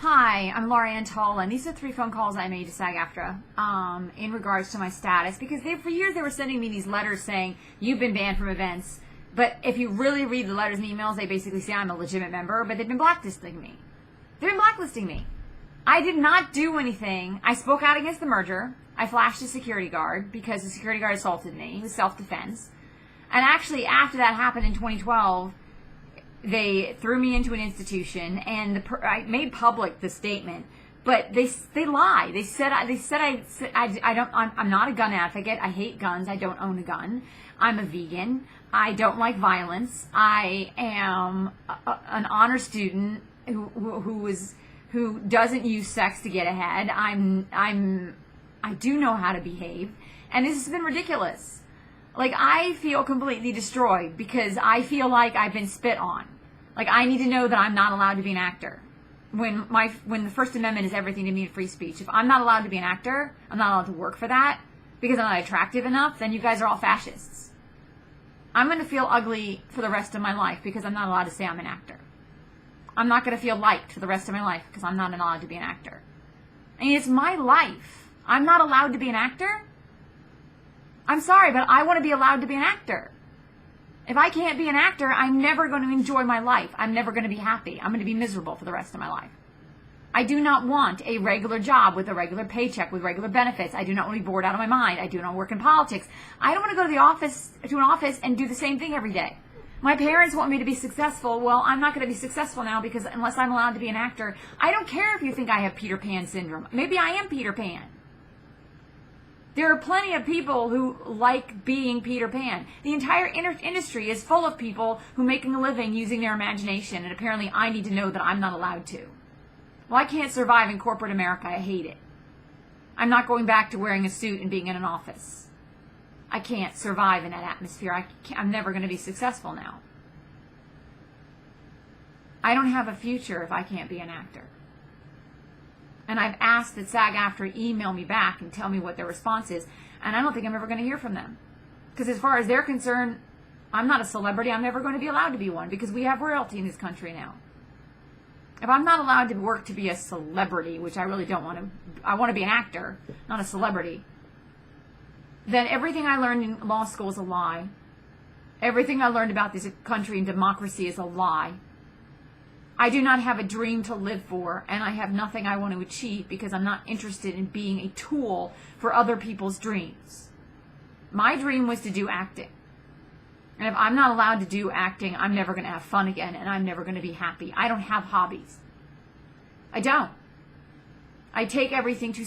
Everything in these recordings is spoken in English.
Hi, I'm Laura Ann Tull, and these are 3 phone calls I made to SAG AFTRA in regards to my status, because for years they were sending me these letters saying, you've been banned from events, but if you really read the letters and emails, they basically say I'm a legitimate member, but they've been blacklisting me. They've been blacklisting me. I did not do anything. I spoke out against the merger. I flashed a security guard because the security guard assaulted me. It was self-defense. And actually, after that happened in 2012, they threw me into an institution, and I made public the statement, but they lie. They said I'm not a gun advocate. I hate guns. I don't own a gun. I'm a vegan. I don't like violence. I am an honor student who doesn't use sex to get ahead. I do know how to behave, and this has been ridiculous. Like, I feel completely destroyed because I feel like I've been spit on. Like, I need to know that I'm not allowed to be an actor. When the First Amendment is everything to me in free speech. If I'm not allowed to be an actor, I'm not allowed to work for that because I'm not attractive enough, then you guys are all fascists. I'm going to feel ugly for the rest of my life because I'm not allowed to say I'm an actor. I'm not going to feel liked for the rest of my life because I'm not allowed to be an actor. I mean, it's my life. I'm not allowed to be an actor? I'm sorry, but I want to be allowed to be an actor. If I can't be an actor, I'm never going to enjoy my life. I'm never going to be happy. I'm going to be miserable for the rest of my life. I do not want a regular job with a regular paycheck, with regular benefits. I do not want to be bored out of my mind. I do not work in politics. I don't want to go to an office and do the same thing every day. My parents want me to be successful. Well, I'm not going to be successful now because unless I'm allowed to be an actor, I don't care if you think I have Peter Pan syndrome. Maybe I am Peter Pan. There are plenty of people who like being Peter Pan. The entire industry is full of people who are making a living using their imagination, and apparently I need to know that I'm not allowed to. Well, I can't survive in corporate America. I hate it. I'm not going back to wearing a suit and being in an office. I can't survive in that atmosphere. I'm never going to be successful now. I don't have a future if I can't be an actor. And I've asked that SAG AFTRA email me back and tell me what their response is. And I don't think I'm ever going to hear from them. Because as far as they're concerned, I'm not a celebrity. I'm never going to be allowed to be one because we have royalty in this country now. If I'm not allowed to work to be a celebrity, which I really don't want to, I want to be an actor, not a celebrity, then everything I learned in law school is a lie. Everything I learned about this country and democracy is a lie. I do not have a dream to live for, and I have nothing I want to achieve because I'm not interested in being a tool for other people's dreams. My dream was to do acting. And if I'm not allowed to do acting, I'm never going to have fun again, and I'm never going to be happy. I don't have hobbies. I don't. I take everything too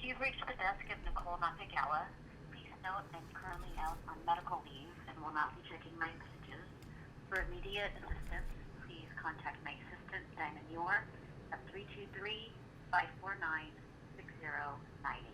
You've reached the desk of Nicole Nakagawa. Please note I'm currently out on medical leave and will not be checking my messages. For immediate assistance, please contact my assistant, Diamond Muir, at 323-549-6098. Thank you.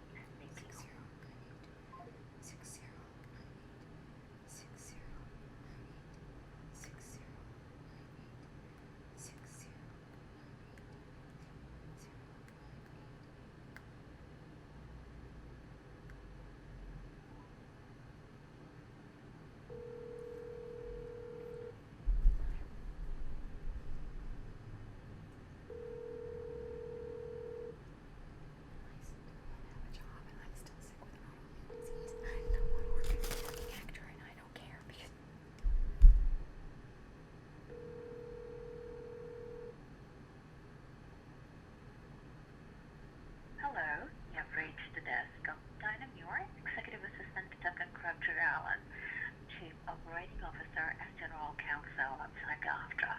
Hello, you have reached the desk of Dinah Muir, Executive Assistant to Duncan Crabtree Allen, Chief Operating Officer and General Counsel of SAG AFTRA.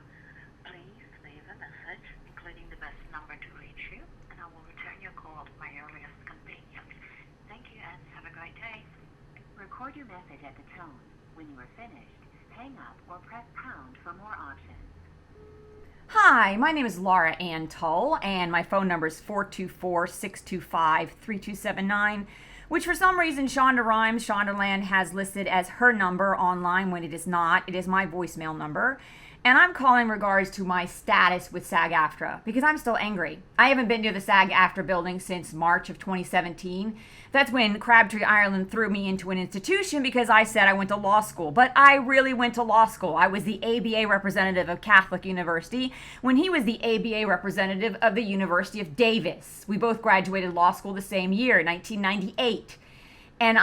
Please leave a message, including the best number to reach you, and I will return your call at my earliest convenience. Thank you and have a great day. Record your message at the tone. When you are finished, hang up or press pound for more options. Hi, my name is Laura Ann Tull, and my phone number is 424-625-3279. which for some reason Shonda Rhimes, Shondaland, has listed as her number online when it is not. It is my voicemail number. And I'm calling in regards to my status with SAG AFTRA because I'm still angry. I haven't been to the SAG AFTRA building since March of 2017. That's when Crabtree, Ireland threw me into an institution because I said I went to law school. But I really went to law school. I was the ABA representative of Catholic University when he was the ABA representative of the University of Davis. We both graduated law school the same year, 1998. And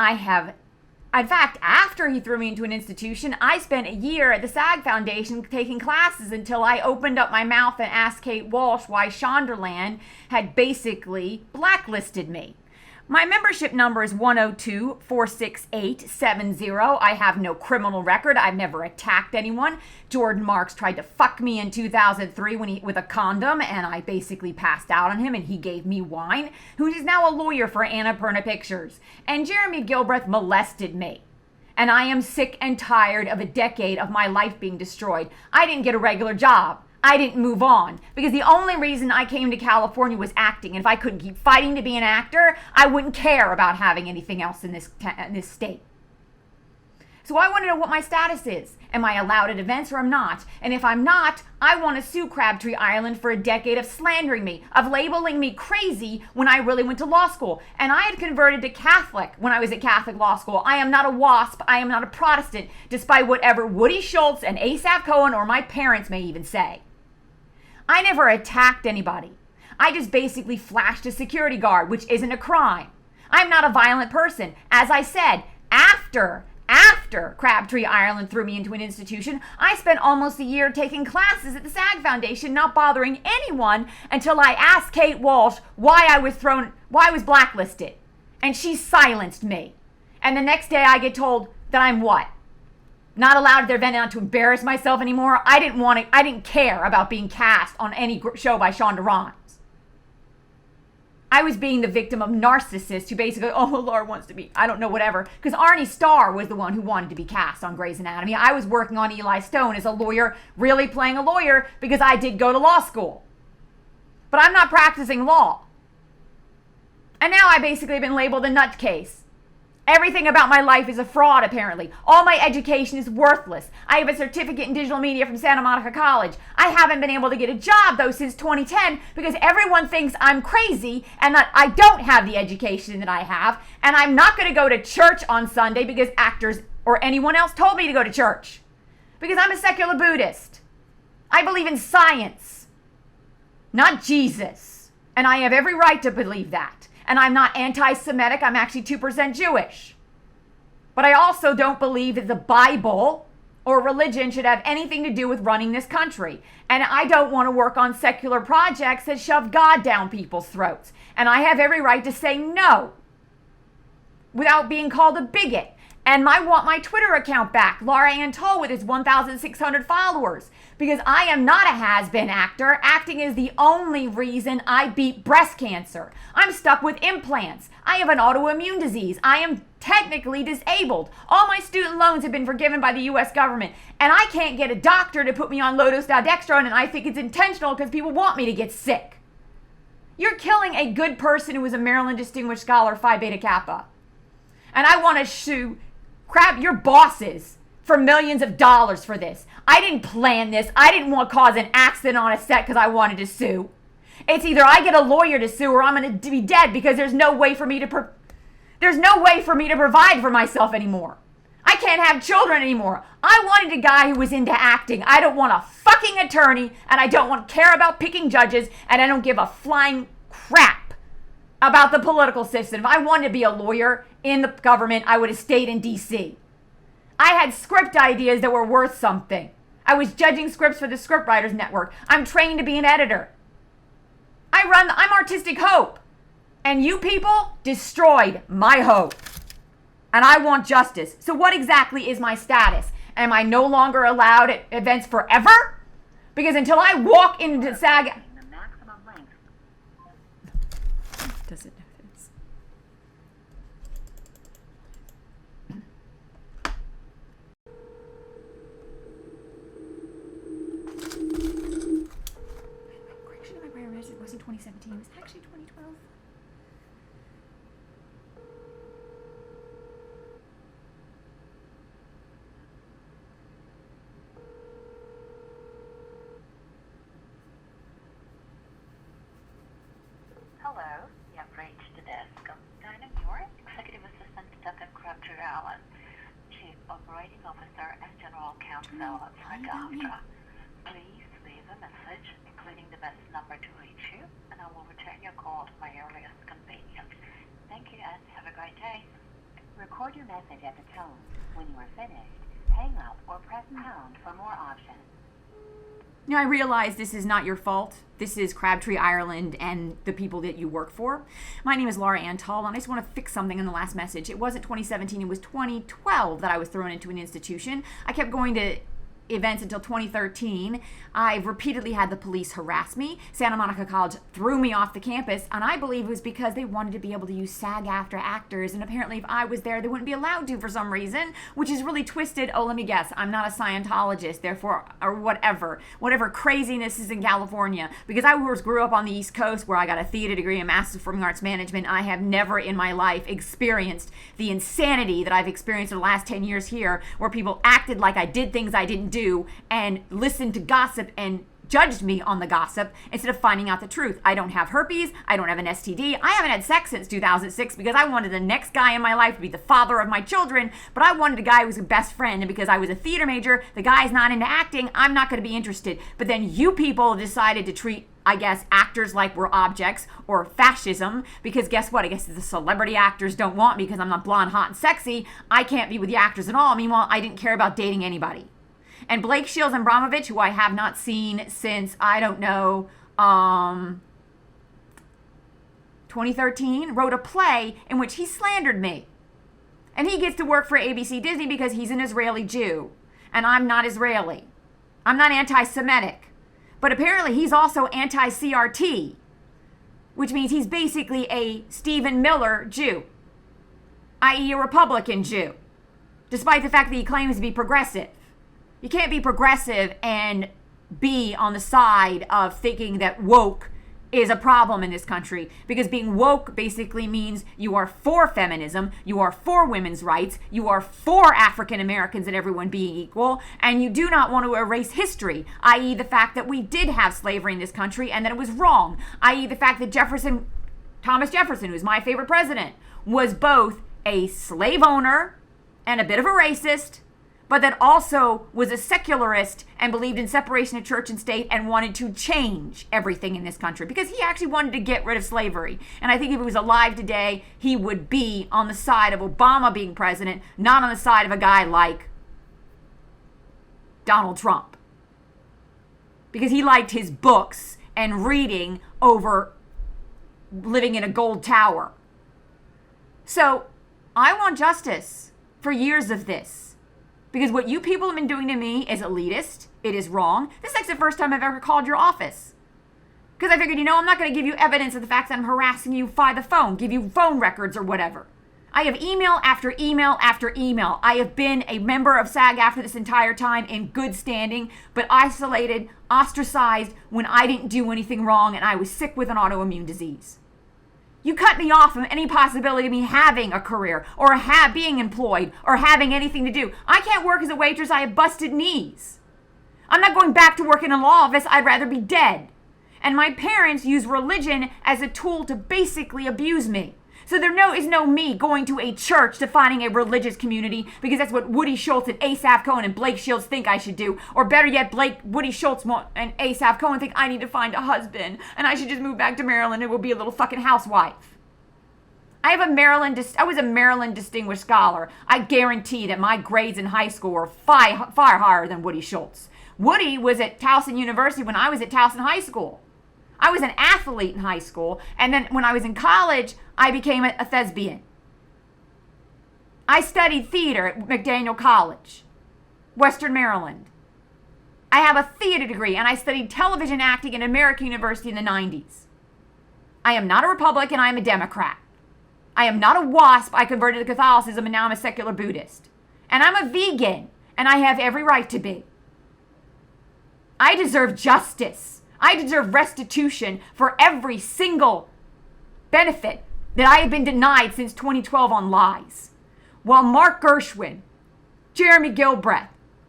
in fact, after he threw me into an institution, I spent a year at the SAG Foundation taking classes until I opened up my mouth and asked Kate Walsh why Shondaland had basically blacklisted me. My membership number is 102-468-70. I have no criminal record. I've never attacked anyone. Jordan Marks tried to fuck me in 2003 with a condom, and I basically passed out on him, and he gave me wine, who is now a lawyer for Annapurna Pictures. And Jeremy Gilbreth molested me. And I am sick and tired of a decade of my life being destroyed. I didn't get a regular job. I didn't move on because the only reason I came to California was acting. And if I couldn't keep fighting to be an actor, I wouldn't care about having anything else in this state. So I want to know what my status is. Am I allowed at events or I'm not? And if I'm not, I want to sue Crabtree, Ireland for a decade of slandering me, of labeling me crazy when I really went to law school. And I had converted to Catholic when I was at Catholic law school. I am not a WASP. I am not a Protestant, despite whatever Woody Schultz and Asaph Cohen or my parents may even say. I never attacked anybody. I just basically flashed a security guard, which isn't a crime. I'm not a violent person. As I said, after Crabtree, Ireland threw me into an institution, I spent almost a year taking classes at the SAG Foundation, not bothering anyone until I asked Kate Walsh why I was blacklisted. And she silenced me. And the next day I get told that I'm what? Not allowed at their event, not to embarrass myself anymore. I didn't care about being cast on any show by Shonda Rhimes. I was being the victim of narcissists who basically, Laura wants to be, I don't know, whatever. Because Arnie Starr was the one who wanted to be cast on Grey's Anatomy. I was working on Eli Stone as a lawyer, really playing a lawyer because I did go to law school. But I'm not practicing law. And now I basically have been labeled a nutcase. Everything about my life is a fraud, apparently. All my education is worthless. I have a certificate in digital media from Santa Monica College. I haven't been able to get a job, though, since 2010 because everyone thinks I'm crazy and that I don't have the education that I have. And I'm not going to go to church on Sunday because actors or anyone else told me to go to church. Because I'm a secular Buddhist. I believe in science, not Jesus. And I have every right to believe that. And I'm not anti-Semitic. I'm actually 2% Jewish. But I also don't believe that the Bible or religion should have anything to do with running this country. And I don't want to work on secular projects that shove God down people's throats. And I have every right to say no without being called a bigot. And I want my Twitter account back, Laura Ann Toll, with its 1,600 followers. Because I am not a has-been actor. Acting is the only reason I beat breast cancer. I'm stuck with implants. I have an autoimmune disease. I am technically disabled. All my student loans have been forgiven by the U.S. government. And I can't get a doctor to put me on low-dose dextrone, and I think it's intentional because people want me to get sick. You're killing a good person who is a Maryland Distinguished Scholar, Phi Beta Kappa. And I want to sue your bosses for millions of dollars for this. I didn't plan this. I didn't want to cause an accident on a set because I wanted to sue. It's either I get a lawyer to sue or I'm going to be dead because there's no way for me to provide for myself anymore. I can't have children anymore. I wanted a guy who was into acting. I don't want a fucking attorney, and I don't want to care about picking judges, and I don't give a flying crap about the political system. If I wanted to be a lawyer in the government, I would have stayed in D.C. I had script ideas that were worth something. I was judging scripts for the Scriptwriters Network. I'm trained to be an editor. I'm Artistic Hope. And you people destroyed my hope. And I want justice. So what exactly is my status? Am I no longer allowed at events forever? Because until I walk into SAG... The maximum length. Does it know this? Correction of my prior message wasn't 2017. It was actually 2012. Hello, you have reached the desk of Dinah Muir, Executive Assistant to Tucker Allen, Chief Operating Officer and General Counsel of SAG AFTRA. Please leave a message, including the best number to reach you, and I will return your call at my earliest convenience. Thank you and have a great day. Record your message at the tone. When you are finished, hang up or press pound for more options. Now, I realize this is not your fault. This is Crabtree, Ireland, and the people that you work for. My name is Laura Antall, and I just want to fix something in the last message. It wasn't 2017, it was 2012 that I was thrown into an institution. I kept going to events until 2013. I've repeatedly had the police harass me. Santa Monica College threw me off the campus, and I believe it was because they wanted to be able to use SAG AFTRA actors, and apparently if I was there, they wouldn't be allowed to for some reason, which is really twisted. Oh, let me guess. I'm not a Scientologist, therefore, or whatever craziness is in California. Because I grew up on the East Coast where I got a theater degree and Master's of Performing Arts Management. I have never in my life experienced the insanity that I've experienced in the last 10 years here, where people acted like I did things I didn't do and listened to gossip and judged me on the gossip instead of finding out the truth. I don't have herpes. I don't have an STD. I haven't had sex since 2006 because I wanted the next guy in my life to be the father of my children, but I wanted a guy who was a best friend, and because I was a theater major, the guy's not into acting, I'm not going to be interested. But then you people decided to treat, I guess, actors like we're objects, or fascism, because guess what? I guess the celebrity actors don't want me because I'm not blonde, hot, and sexy. I can't be with the actors at all. Meanwhile, I didn't care about dating anybody. And Blake Shields and Abramovich, who I have not seen since, I don't know, 2013, wrote a play in which he slandered me. And he gets to work for ABC Disney because he's an Israeli Jew. And I'm not Israeli. I'm not anti-Semitic. But apparently he's also anti-CRT, which means he's basically a Stephen Miller Jew, i.e. a Republican Jew, despite the fact that he claims to be progressive. You can't be progressive and be on the side of thinking that woke is a problem in this country, because being woke basically means you are for feminism, you are for women's rights, you are for African Americans and everyone being equal, and you do not want to erase history, i.e. the fact that we did have slavery in this country and that it was wrong, i.e. the fact that Thomas Jefferson, who's my favorite president, was both a slave owner and a bit of a racist, but that also was a secularist and believed in separation of church and state and wanted to change everything in this country because he actually wanted to get rid of slavery. And I think if he was alive today, he would be on the side of Obama being president, not on the side of a guy like Donald Trump. Because he liked his books and reading over living in a gold tower. So I want justice for years of this. Because what you people have been doing to me is elitist. It is wrong. This is actually the first time I've ever called your office. Because I figured, I'm not going to give you evidence of the fact that I'm harassing you by the phone, give you phone records or whatever. I have email after email after email. I have been a member of SAG AFTRA this entire time in good standing, but isolated, ostracized when I didn't do anything wrong and I was sick with an autoimmune disease. You cut me off from any possibility of me having a career or being employed or having anything to do. I can't work as a waitress. I have busted knees. I'm not going back to work in a law office. I'd rather be dead. And my parents use religion as a tool to basically abuse me. So there is no me going to a church to finding a religious community because that's what Woody Schultz and Asaph Cohen and Blake Shields think I should do. Or better yet, Woody Schultz and Asaph Cohen think I need to find a husband and I should just move back to Maryland and will be a little fucking housewife. I was a Maryland Distinguished Scholar. I guarantee that my grades in high school were far higher than Woody Schultz. Woody was at Towson University when I was at Towson High School. I was an athlete in high school, and then when I was in college, I became a thespian. I studied theater at McDaniel College, Western Maryland. I have a theater degree, and I studied television acting at American University in the 90s. I am not a Republican, I am a Democrat. I am not a WASP, I converted to Catholicism, and now I'm a secular Buddhist. And I'm a vegan, and I have every right to be. I deserve justice. I deserve restitution for every single benefit that I have been denied since 2012 on lies. While Mark Gershwin, Jeremy Gilbreth,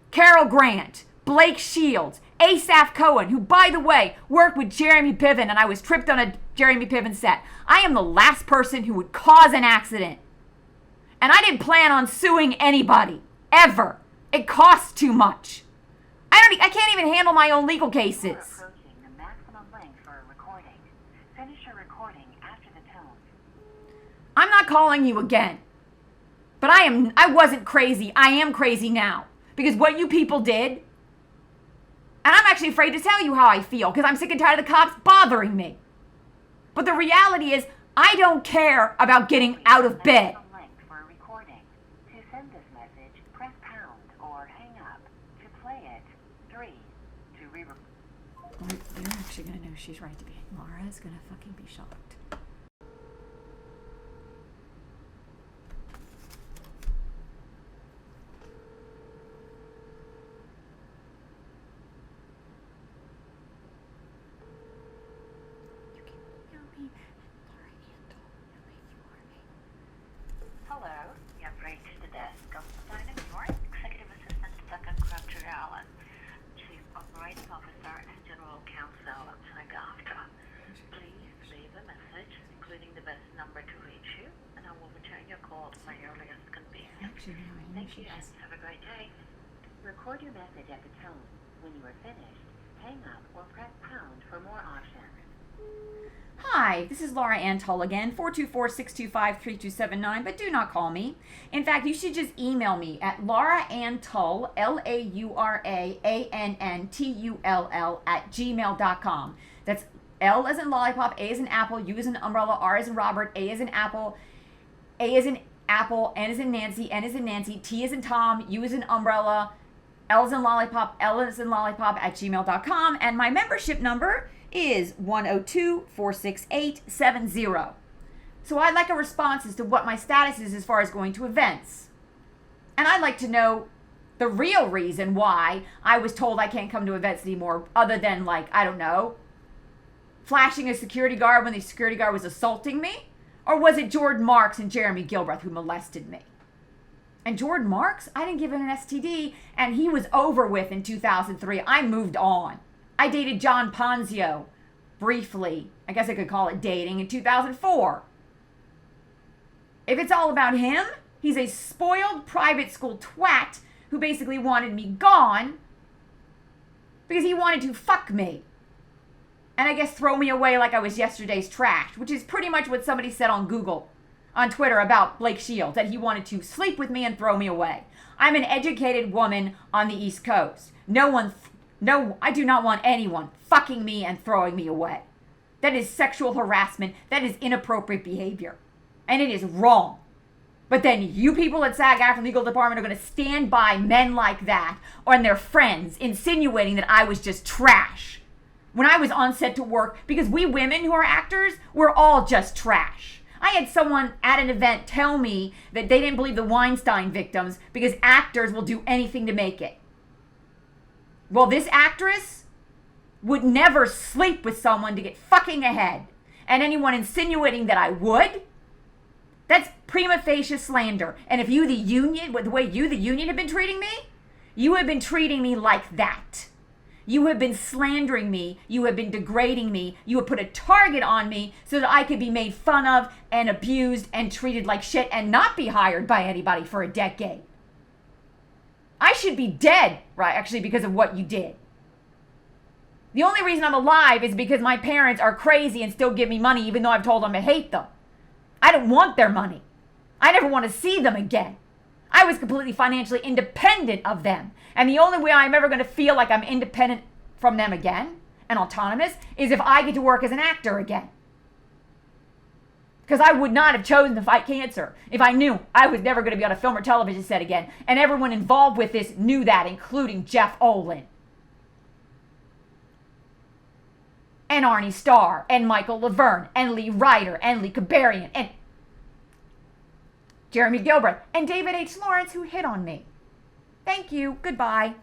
Carol Grant, Blake Shields, Asaph Cohen, who, by the way, worked with Jeremy Piven, and I was tripped on a Jeremy Piven set. I am the last person who would cause an accident. And I didn't plan on suing anybody, ever. It costs too much. I can't even handle my own legal cases. You're approaching the maximum length for a recording. Finish your recording after the tone. I'm not calling you again. But I wasn't crazy. I am crazy now. Because what you people did, and I'm actually afraid to tell you how I feel, because I'm sick and tired of the cops bothering me. But the reality is, I don't care about getting out of bed. Maximum length for a recording. To send this message, press pound or hang up. To play it, 3. To re-record. You're actually going to know she's right to be. Laura's going to fucking be shocked. Hello, you have reached the desk of Dynam York, Executive Assistant to Tucker Crabtree Allen, Chief Operating Officer and General Counsel of SAG AFTRA. Please leave a message, including the best number to reach you, and I will return your call at my earliest convenience. Thank you, and have a great day. Record your message at the tone. When you are finished, hang up or press pound for more options. Hi, this is Laura Antull again, 424-625-3279, but do not call me. In fact, you should just email me at lauraantull, LAURAANNTULL @gmail.com. That's L as in lollipop, A as in apple, U as in umbrella, R as in Robert, A as in apple, A as in apple, N as in Nancy, N as in Nancy, T as in Tom, U as in umbrella, L as in lollipop, L as in lollipop @gmail.com, and my membership number is 102-468-70. So I'd like a response as to what my status is as far as going to events. And I'd like to know the real reason why I was told I can't come to events anymore, other than, like, I don't know, flashing a security guard when the security guard was assaulting me? Or was it Jordan Marks and Jeremy Gilbreth who molested me? And Jordan Marks, I didn't give him an STD, and he was over with in 2003. I moved on. I dated John Ponzio briefly, I guess I could call it dating, in 2004. If it's all about him, he's a spoiled private school twat who basically wanted me gone because he wanted to fuck me. And I guess throw me away like I was yesterday's trash, which is pretty much what somebody said on Twitter about Blake Shields, that he wanted to sleep with me and throw me away. I'm an educated woman on the East Coast. No, I do not want anyone fucking me and throwing me away. That is sexual harassment. That is inappropriate behavior. And it is wrong. But then you people at SAG AFTRA Legal Department are going to stand by men like that and their friends insinuating that I was just trash when I was on set to work, because we women who are actors, we're all just trash. I had someone at an event tell me that they didn't believe the Weinstein victims because actors will do anything to make it. Well, this actress would never sleep with someone to get fucking ahead. And anyone insinuating that I would, that's prima facie slander. And if you, the union, the way you, the union, have been treating me, you have been treating me like that. You have been slandering me. You have been degrading me. You have put a target on me so that I could be made fun of and abused and treated like shit and not be hired by anybody for a decade. I should be dead, right, actually, because of what you did. The only reason I'm alive is because my parents are crazy and still give me money even though I've told them I hate them. I don't want their money. I never want to see them again. I was completely financially independent of them. And the only way I'm ever going to feel like I'm independent from them again and autonomous is if I get to work as an actor again. Because I would not have chosen to fight cancer if I knew I was never going to be on a film or television set again. And everyone involved with this knew that, including Jeff Olin. And Arnie Starr, and Michael Laverne, and Lee Ryder, and Lee Kabarian, and Jeremy Gilbreth, and David H. Lawrence, who hit on me. Thank you. Goodbye.